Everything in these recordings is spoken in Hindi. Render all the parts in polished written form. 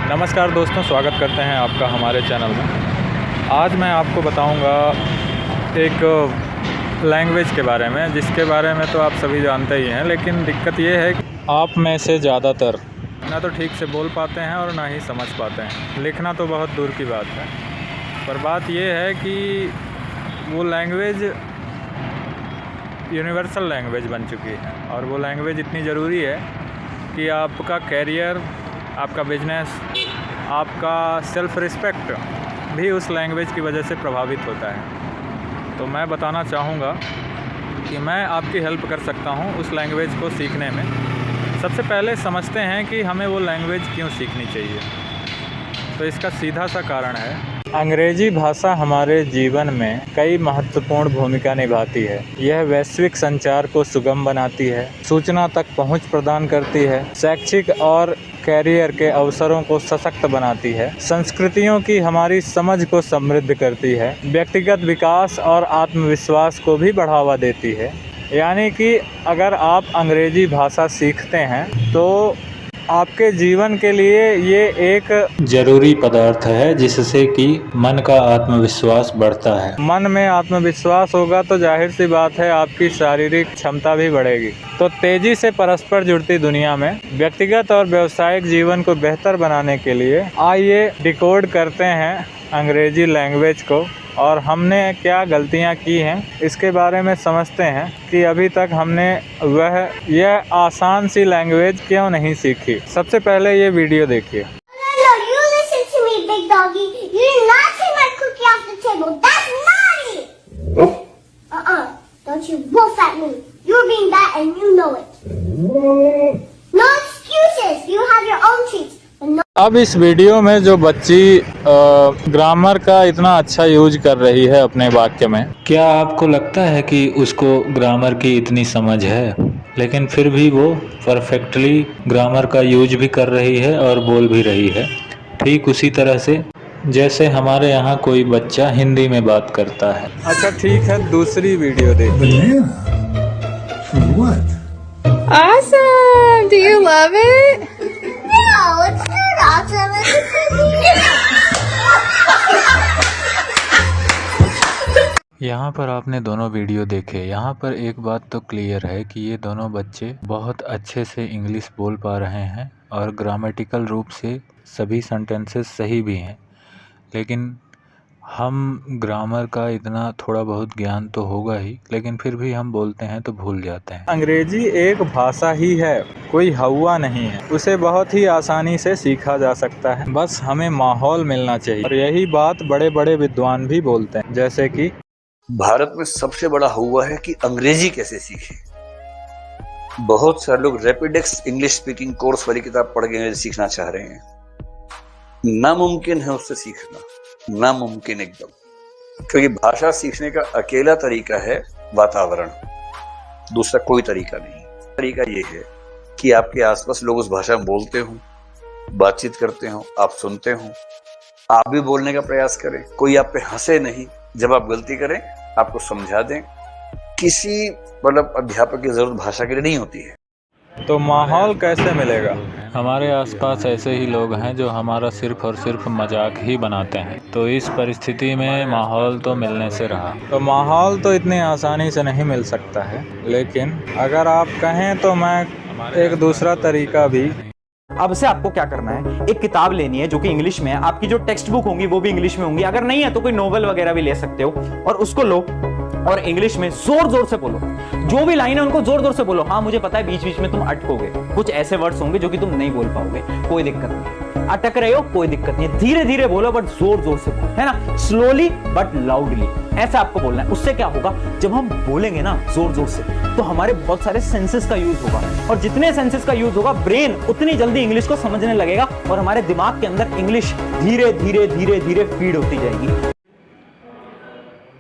नमस्कार दोस्तों, स्वागत करते हैं आपका हमारे चैनल में। आज मैं आपको बताऊंगा एक लैंग्वेज के बारे में, जिसके बारे में तो आप सभी जानते ही हैं, लेकिन दिक्कत ये है कि आप में से ज़्यादातर ना तो ठीक से बोल पाते हैं और ना ही समझ पाते हैं। लिखना तो बहुत दूर की बात है, पर बात ये है कि वो लैंग्वेज यूनिवर्सल लैंग्वेज बन चुकी है और वो लैंग्वेज इतनी ज़रूरी है कि आपका कैरियर, आपका बिजनेस, आपका सेल्फ़ रिस्पेक्ट भी उस लैंग्वेज की वजह से प्रभावित होता है। तो मैं बताना चाहूँगा कि मैं आपकी हेल्प कर सकता हूँ उस लैंग्वेज को सीखने में। सबसे पहले समझते हैं कि हमें वो लैंग्वेज क्यों सीखनी चाहिए। तो इसका सीधा सा कारण है, अंग्रेजी भाषा हमारे जीवन में कई महत्वपूर्ण भूमिका निभाती है। यह वैश्विक संचार को सुगम बनाती है, सूचना तक पहुंच प्रदान करती है, शैक्षिक और कैरियर के अवसरों को सशक्त बनाती है, संस्कृतियों की हमारी समझ को समृद्ध करती है, व्यक्तिगत विकास और आत्मविश्वास को भी बढ़ावा देती है। यानी कि अगर आप अंग्रेजी भाषा सीखते हैं तो आपके जीवन के लिए ये एक जरूरी पदार्थ है, जिससे कि मन का आत्मविश्वास बढ़ता है। मन में आत्मविश्वास होगा तो जाहिर सी बात है आपकी शारीरिक क्षमता भी बढ़ेगी। तो तेजी से परस्पर जुड़ती दुनिया में व्यक्तिगत और व्यावसायिक जीवन को बेहतर बनाने के लिए आइए डिकोड करते हैं अंग्रेजी लैंग्वेज को, और हमने क्या गलतियां की हैं इसके बारे में समझते हैं कि अभी तक हमने यह आसान सी लैंग्वेज क्यों नहीं सीखी। सबसे पहले ये वीडियो देखिए। No, you listen to me, big doggy. You did not take my cookie off the table. That's naughty. Don't you wolf at me. You're being bad and you know it. No excuses. You have your own treats. अब इस वीडियो में जो बच्ची ग्रामर का इतना अच्छा यूज कर रही है अपने वाक्य में, क्या आपको लगता है कि उसको ग्रामर की इतनी समझ है? लेकिन फिर भी वो परफेक्टली ग्रामर का यूज भी कर रही है और बोल भी रही है, ठीक उसी तरह से जैसे हमारे यहाँ कोई बच्चा हिंदी में बात करता है। अच्छा ठीक है, दूसरी वीडियो देखिए। Awesome! Do you love it? No, it's not awesome. यहाँ पर आपने दोनों वीडियो देखे। यहाँ पर एक बात तो क्लियर है कि ये दोनों बच्चे बहुत अच्छे से इंग्लिश बोल पा रहे हैं और ग्रामेटिकल रूप से सभी सेंटेंसेस सही भी हैं, लेकिन हम ग्रामर का इतना थोड़ा बहुत ज्ञान तो होगा ही, लेकिन फिर भी हम बोलते हैं तो भूल जाते हैं। अंग्रेजी एक भाषा ही है, कोई हवा नहीं है। उसे बहुत ही आसानी से सीखा जा सकता है, बस हमें माहौल मिलना चाहिए। और यही बात बड़े बड़े विद्वान भी बोलते हैं, जैसे कि भारत में सबसे बड़ा हुआ है कि अंग्रेजी कैसे सीखें। बहुत सारे लोग रैपिडेक्स इंग्लिश स्पीकिंग कोर्स वाली किताब पढ़ के अंग्रेजी सीखना चाह रहे हैं। नामुमकिन है उससे सीखना, नामुमकिन एकदम। क्योंकि भाषा सीखने का अकेला तरीका है वातावरण, दूसरा कोई तरीका नहीं। तरीका ये है कि आपके आसपास लोग उस भाषा में बोलते हों, बातचीत करते हों, आप सुनते हों, आप भी बोलने का प्रयास करें, कोई आप पे हंसे नहीं, जब आप गलती करें आपको समझा दें। किसी अध्यापक की जरूरत भाषा के लिए नहीं होती है। तो माहौल कैसे मिलेगा? हमारे आसपास ऐसे ही लोग हैं जो हमारा सिर्फ और सिर्फ मजाक ही बनाते हैं। तो इस परिस्थिति में माहौल तो मिलने से रहा। तो माहौल तो इतनी आसानी से नहीं मिल सकता है, लेकिन अगर आप कहें तो मैं एक दूसरा तरीका भी। अब से आपको क्या करना है, एक किताब लेनी है जो कि इंग्लिश में है। आपकी जो टेक्स्ट बुक होंगी वो भी इंग्लिश में होंगी, अगर नहीं है तो कोई नोवेल वगैरह भी ले सकते हो, और उसको लो और इंग्लिश में जोर जोर से बोलो। जो भी लाइन है उनको जोर जोर से बोलो। हाँ मुझे पता है बीच बीच में तुम अटकोगे, कुछ ऐसे वर्ड्स होंगे जो कि तुम नहीं बोल पाओगे, कोई दिक्कत नहीं। अटक रहे हो कोई दिक्कत नहीं है, धीरे धीरे बोलो बट जोर जोर से बोलो, है ना, स्लोली बट लाउडली, ऐसा आपको बोलना है। उससे क्या होगा, जब हम बोलेंगे ना जोर जोर से तो हमारे बहुत सारे सेंसेस का यूज होगा, और जितने सेंसेस का यूज होगा ब्रेन उतनी जल्दी इंग्लिश को समझने लगेगा, और हमारे दिमाग के अंदर इंग्लिश धीरे धीरे धीरे धीरे फीड होती जाएगी।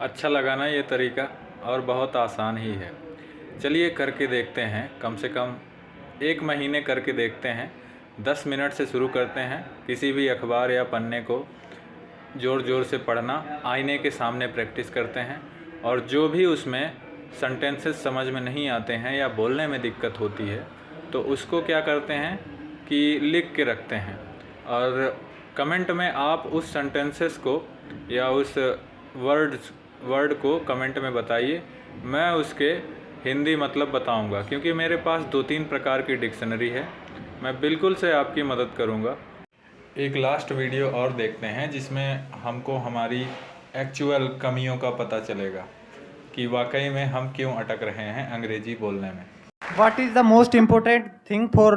अच्छा लगा ना ये तरीका, और बहुत आसान ही है। चलिए करके देखते हैं, कम से कम 1 महीने करके देखते हैं। 10 मिनट से शुरू करते हैं। किसी भी अखबार या पन्ने को ज़ोर ज़ोर से पढ़ना, आईने के सामने प्रैक्टिस करते हैं, और जो भी उसमें सेंटेंसेस समझ में नहीं आते हैं या बोलने में दिक्कत होती है तो उसको क्या करते हैं कि लिख के रखते हैं। और कमेंट में आप उस सेंटेंसेस को या उस वर्ड को कमेंट में बताइए, मैं उसके हिंदी मतलब बताऊंगा, क्योंकि मेरे पास 2-3 प्रकार की डिक्शनरी है। मैं बिल्कुल से आपकी मदद करूंगा। एक लास्ट वीडियो और देखते हैं जिसमें हमको हमारी एक्चुअल कमियों का पता चलेगा कि वाकई में हम क्यों अटक रहे हैं अंग्रेजी बोलने में। What is the most important thing for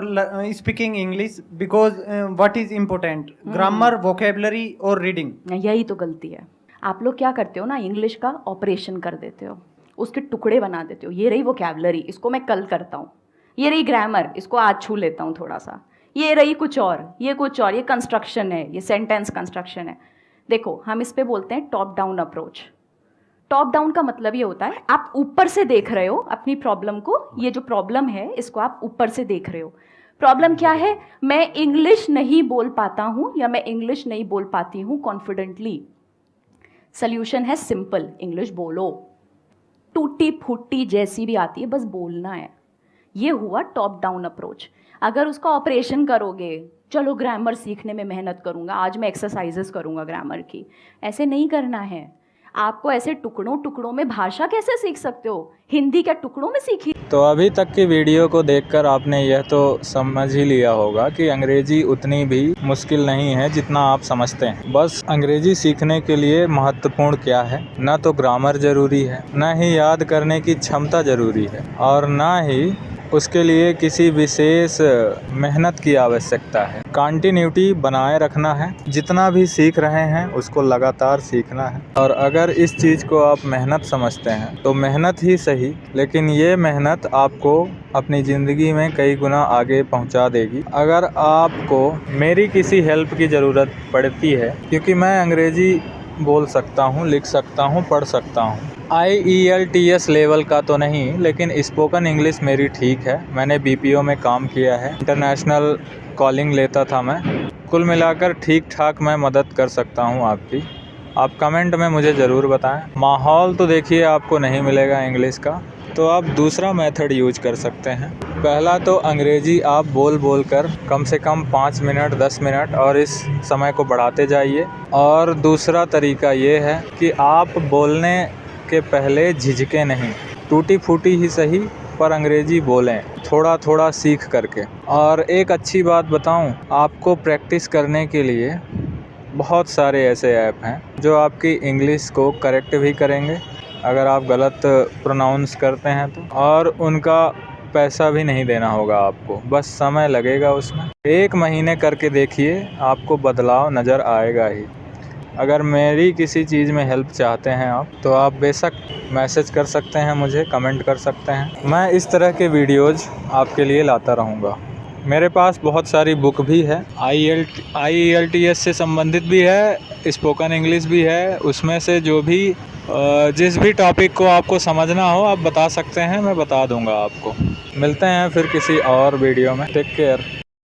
speaking English? Because what is important? Grammar, vocabulary or reading? यही तो गलती है। आप लोग क्या करते हो ना, इंग्लिश का ऑपरेशन कर देते हो, उसके टुकड़े बना देते हो। ये रही वोकैबुलरी, इसको मैं कल करता हूँ। ये रही ग्रामर, इसको आज छू लेता हूँ थोड़ा सा। ये रही कुछ और, ये कुछ और, ये कंस्ट्रक्शन है, ये सेंटेंस कंस्ट्रक्शन है। देखो, हम इस पे बोलते हैं top down approach. Top down का मतलब ये होता है आप ऊपर से देख रहे हो अपनी प्रॉब्लम को। ये जो प्रॉब्लम है इसको आप ऊपर से देख रहे हो। प्रॉब्लम क्या है? मैं इंग्लिश नहीं बोल पाता हूँ या मैं इंग्लिश नहीं बोल पाती हूँ कॉन्फिडेंटली। सल्यूशन है सिंपल, इंग्लिश बोलो। टूटी फूटी जैसी भी आती है, बस बोलना है। ये हुआ टॉप डाउन अप्रोच। अगर उसका ऑपरेशन करोगे, चलो ग्रामर सीखने में मेहनत करूँगा, आज मैं एक्सरसाइजेस करूँगा ग्रामर की, ऐसे नहीं करना है। आपको ऐसे टुकड़ों टुकड़ों में भाषा कैसे सीख सकते हो? हिंदी क्या टुकड़ों में सीखी? तो अभी तक की वीडियो को देखकर आपने यह तो समझ ही लिया होगा कि अंग्रेजी उतनी भी मुश्किल नहीं है जितना आप समझते हैं। बस अंग्रेजी सीखने के लिए महत्वपूर्ण क्या है, ना तो ग्रामर ज़रूरी है, ना ही याद करने की क्षमता ज़रूरी है, और ना ही उसके लिए किसी विशेष मेहनत की आवश्यकता है। कंटिन्यूटी बनाए रखना है। जितना भी सीख रहे हैं उसको लगातार सीखना है। और अगर इस चीज़ को आप मेहनत समझते हैं तो मेहनत ही सही, लेकिन ये मेहनत आपको अपनी ज़िंदगी में कई गुना आगे पहुंचा देगी। अगर आपको मेरी किसी हेल्प की ज़रूरत पड़ती है, क्योंकि मैं अंग्रेज़ी बोल सकता हूँ, लिख सकता हूँ, पढ़ सकता हूँ। IELTS लेवल का तो नहीं, लेकिन स्पोकन इंग्लिश मेरी ठीक है। मैंने BPO में काम किया है, इंटरनेशनल कॉलिंग लेता था मैं। कुल मिलाकर ठीक ठाक मैं मदद कर सकता हूँ आपकी। आप कमेंट में मुझे ज़रूर बताएं। माहौल तो देखिए आपको नहीं मिलेगा इंग्लिश का, तो आप दूसरा मेथड यूज कर सकते हैं। पहला तो अंग्रेज़ी आप बोल बोल कर कम से कम 5 मिनट 10 मिनट और इस समय को बढ़ाते जाइए। और दूसरा तरीका ये है कि आप बोलने के पहले झिझके नहीं, टूटी फूटी ही सही पर अंग्रेज़ी बोलें, थोड़ा थोड़ा सीख करके। और एक अच्छी बात बताऊं, आपको प्रैक्टिस करने के लिए बहुत सारे ऐसे ऐप हैं जो आपकी इंग्लिश को करेक्ट भी करेंगे अगर आप गलत प्रोनाउंस करते हैं तो, और उनका पैसा भी नहीं देना होगा आपको, बस समय लगेगा उसमें। 1 महीने करके देखिए, आपको बदलाव नज़र आएगा ही। अगर मेरी किसी चीज़ में हेल्प चाहते हैं आप, तो आप बेशक मैसेज कर सकते हैं मुझे, कमेंट कर सकते हैं। मैं इस तरह के वीडियोज़ आपके लिए लाता रहूँगा। मेरे पास बहुत सारी बुक भी है, IELTS से संबंधित भी है, स्पोकन इंग्लिश भी है। उसमें से जो भी जिस भी टॉपिक को आपको समझना हो आप बता सकते हैं, मैं बता दूंगा आपको। मिलते हैं फिर किसी और वीडियो में। Take care.